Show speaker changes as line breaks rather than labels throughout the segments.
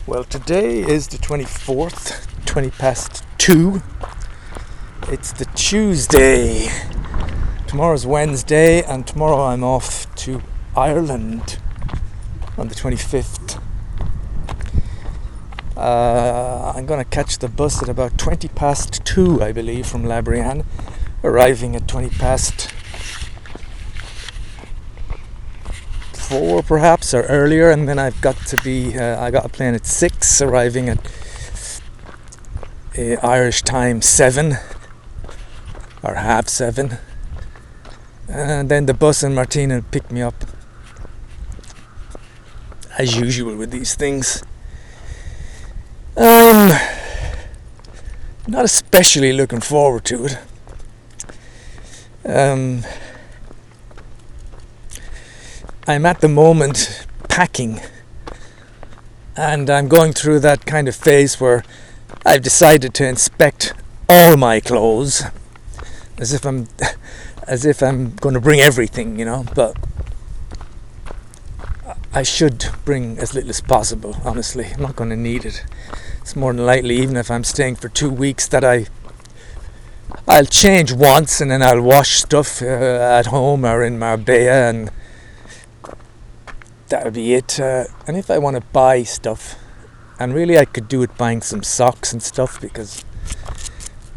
Well, today is the 24th, 20 past 2. It's the Tuesday. Tomorrow's Wednesday, and tomorrow I'm off to Ireland on the 25th. I'm going to catch the bus at about 20 past 2, I believe, from Labrian, arriving at 20 past 4 perhaps, or earlier, and then I've got to be I got a plane at 6, arriving at Irish time 7 or half 7, and then the bus in Martina picked me up as usual with these things. I'm not especially looking forward to it. I'm at the moment packing, and I'm going through that kind of phase where I've decided to inspect all my clothes as if I'm going to bring everything, but I should bring as little as possible, honestly. I'm not going to need it. It's more than likely, even if I'm staying for 2 weeks, that I'll change once and then I'll wash stuff at home or in Marbella, and that'll be it. And if I want to buy stuff, and really I could do it buying some socks and stuff, because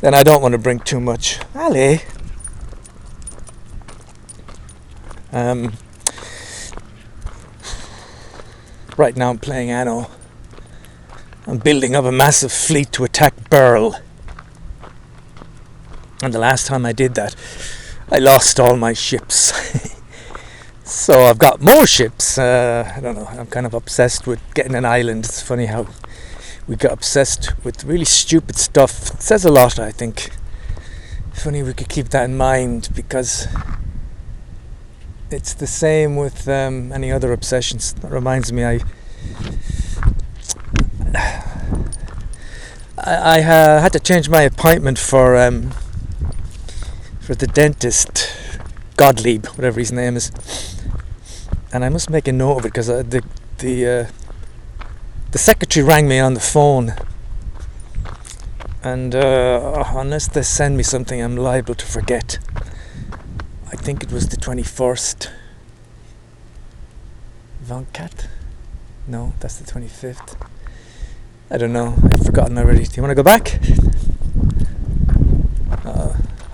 then I don't want to bring too much. Ali. Right now I'm playing Anno. I'm building up a massive fleet to attack Burl. And the last time I did that, I lost all my ships. So I've got more ships. I don't know, I'm kind of obsessed with getting an island. It's funny how we got obsessed with really stupid stuff. It says a lot, I think. Funny we could keep that in mind, because it's the same with any other obsessions. That reminds me, I had to change my appointment for the dentist, Gottlieb, whatever his name is. And I must make a note of it, because the secretary rang me on the phone, and unless they send me something, I'm liable to forget. I think it was the 21st. Vancat? No, that's the 25th. I don't know. I've forgotten already. Do you want to go back?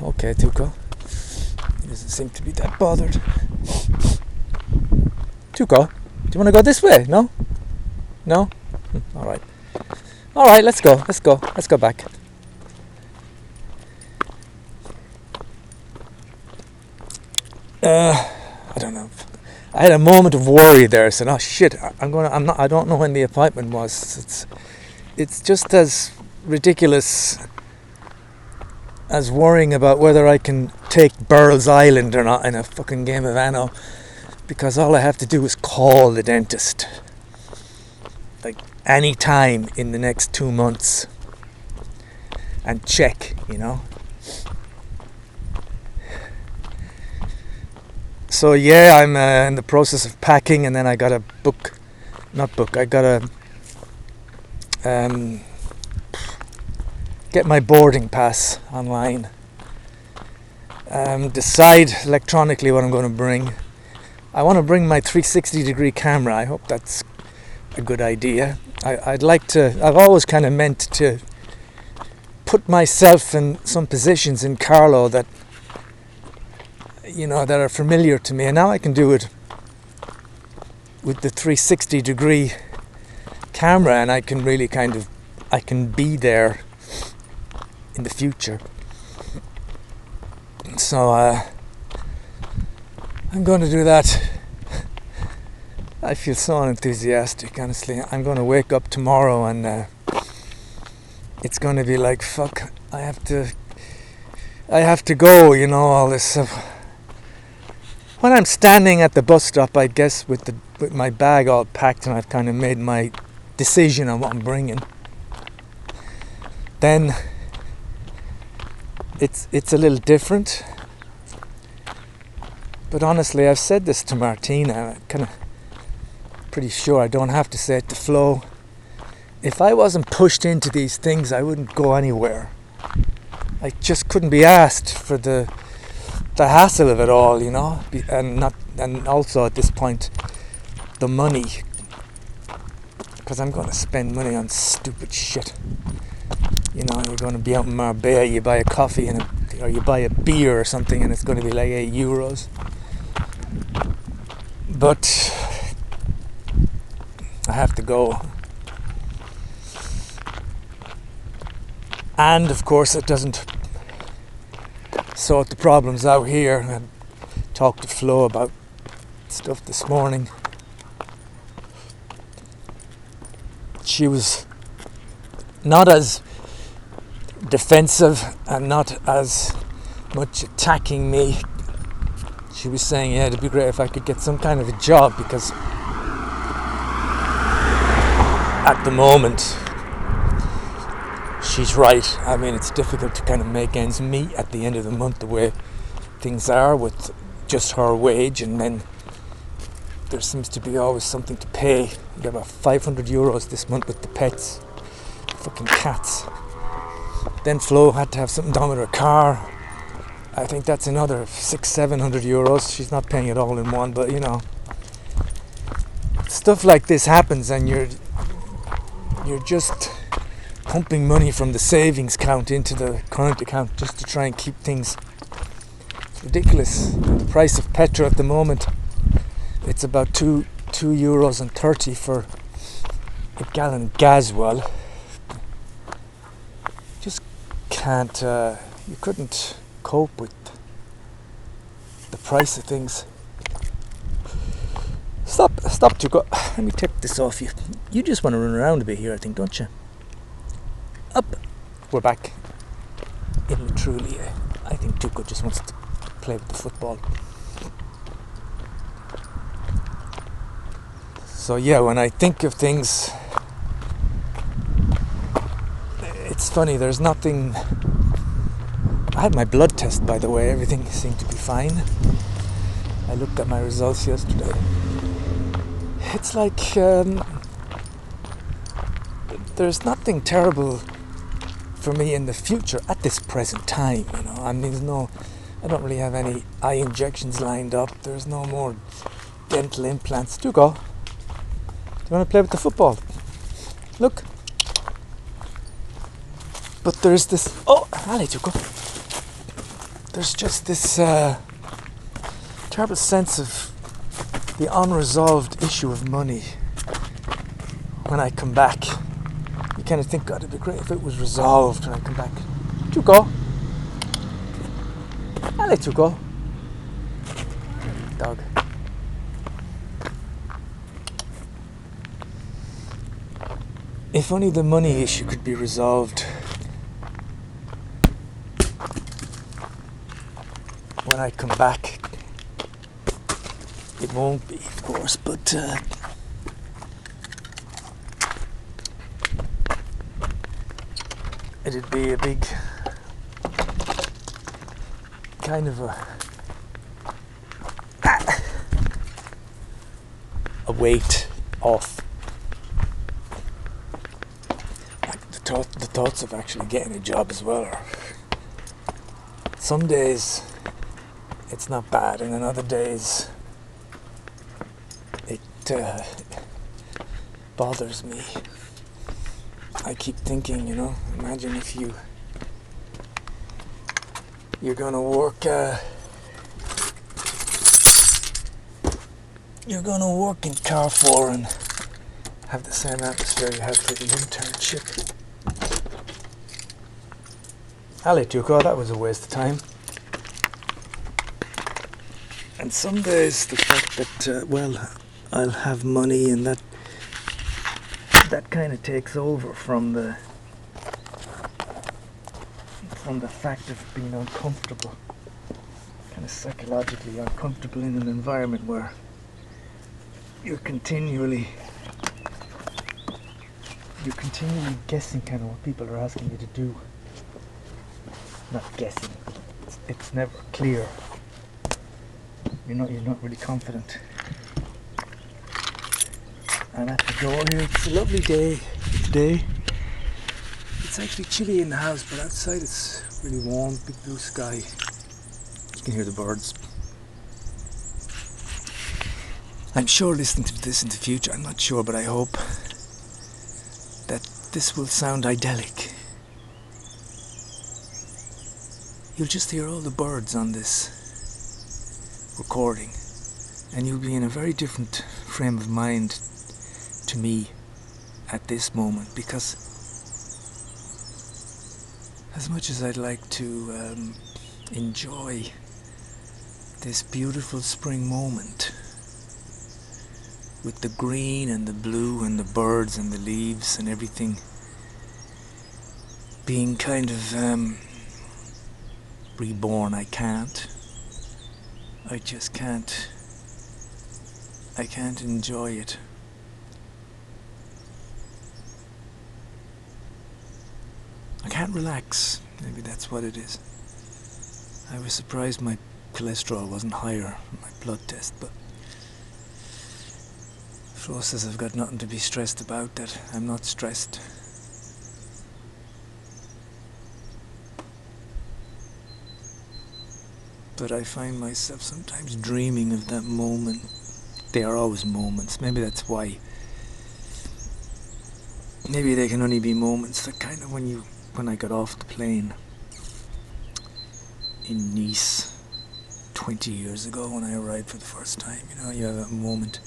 Okay, Tuco. He doesn't seem to be that bothered. Tuco, do you want to go this way? No? No? Alright. Alright, let's go. Let's go back. I don't know. I had a moment of worry there. I said, "Oh shit! I don't know when the appointment was." It's just as ridiculous as worrying about whether I can take Burl's Island or not in a fucking game of Anno, because all I have to do is call the dentist, like, any time in the next 2 months, and check, So yeah, I'm in the process of packing, and then I got to get my boarding pass online, decide electronically what I'm going to bring. I want to bring my 360 degree camera. I hope that's a good idea. I'd like to, I've always kind of meant to put myself in some positions in Carlo that that are familiar to me, and now I can do it with the 360 degree camera, and I can really I can be there in the future. So I'm going to do that. I feel so enthusiastic, honestly. I'm going to wake up tomorrow and it's going to be like, fuck, I have to go, all this stuff. When I'm standing at the bus stop, I guess, with my bag all packed, and I've kind of made my decision on what I'm bringing, then it's a little different. But honestly, I've said this to Martina, I'm kind of pretty sure I don't have to say it to Flo. if I wasn't pushed into these things, I wouldn't go anywhere. I just couldn't be asked for the hassle of it all, you know, and also at this point, the money, because I'm going to spend money on stupid shit. You know, you're going to be out in Marbella, you buy a coffee or you buy a beer or something, and it's going to be like €8. But I have to go. And of course it doesn't sort the problems out here. I talked to Flo about stuff this morning. She was not as defensive and not as much attacking me. She was saying, yeah, it'd be great if I could get some kind of a job, because at the moment, she's right. I mean, it's difficult to kind of make ends meet at the end of the month the way things are with just her wage, and then there seems to be always something to pay. You got about €500 this month with the pets, fucking cats. Then Flo had to have something done with her car. I think that's another €600-700. She's not paying it all in one, but you know, stuff like this happens, and you're just pumping money from the savings account into the current account just to try and keep things. It's ridiculous. The price of petrol at the moment, it's about €2.30 for a gallon of Gaswell. Just can't. You couldn't cope with the price of things. Stop to go. Let me take this off you. You just want to run around a bit here, I think, don't you? Up. We're back. In truly, I think Tuco just wants to play with the football. So yeah, when I think of things, it's funny, there's nothing. I had my blood test, by the way. Everything seemed to be fine. I looked at my results yesterday. It's like there's nothing terrible for me in the future at this present time. You know, I mean, I don't really have any eye injections lined up. There's no more dental implants. Do go. Do you want to play with the football? Look. But there's this. Oh, allez, Tuco. There's just this terrible sense of the unresolved issue of money when I come back. You kind of think, God, it'd be great if it was resolved when I come back. Tuco. Allez, Tuco. Dog. If only the money issue could be resolved when I come back. It won't be, of course, but it'd be a big kind of a weight off. Like the thoughts of actually getting a job as well. Some days it's not bad, and then other days it bothers me. I keep thinking, you know, imagine if you're gonna work in Carrefour and have the same atmosphere you have for the internship. Allez, Tuco, that was a waste of time. And some days the fact that I'll have money, and that kind of takes over from the fact of being uncomfortable, kind of psychologically uncomfortable in an environment where you're continually guessing kind of what people are asking you to do. Not guessing. It's never clear. You're not really confident. And at the door here, it's a lovely day. today. It's actually chilly in the house, but outside it's really warm, big blue sky. You can hear the birds. I'm sure listening to this in the future, I'm not sure, but I hope that this will sound idyllic. You'll just hear all the birds on this recording, and you'll be in a very different frame of mind to me at this moment, because as much as I'd like to enjoy this beautiful spring moment with the green and the blue and the birds and the leaves and everything being kind of reborn, I can't. I just can't. I can't enjoy it. I can't relax. Maybe that's what it is. I was surprised my cholesterol wasn't higher on my blood test, but Flo says I've got nothing to be stressed about, that I'm not stressed. But I find myself sometimes dreaming of that moment. They are always moments. Maybe that's why. Maybe they can only be moments. That kind of when I got off the plane in Nice 20 years ago when I arrived for the first time. You know, you have that moment.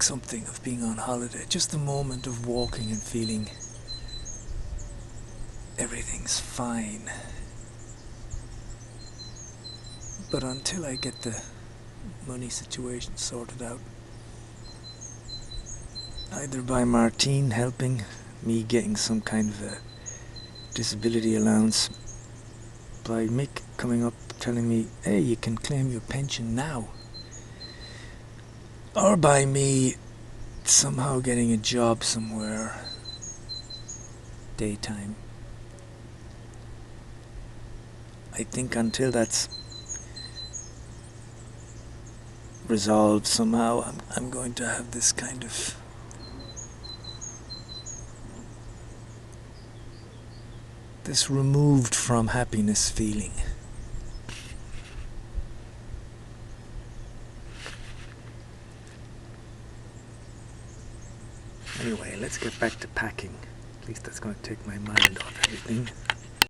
Something of being on holiday. Just a moment of walking and feeling everything's fine. But until I get the money situation sorted out, either by Martine helping me getting some kind of a disability allowance, by Mick coming up telling me, hey, you can claim your pension now, or by me somehow getting a job somewhere daytime. I think until that's resolved somehow, I'm going to have this kind of this removed from happiness feeling. Anyway, let's get back to packing. At least that's going to take my mind off everything.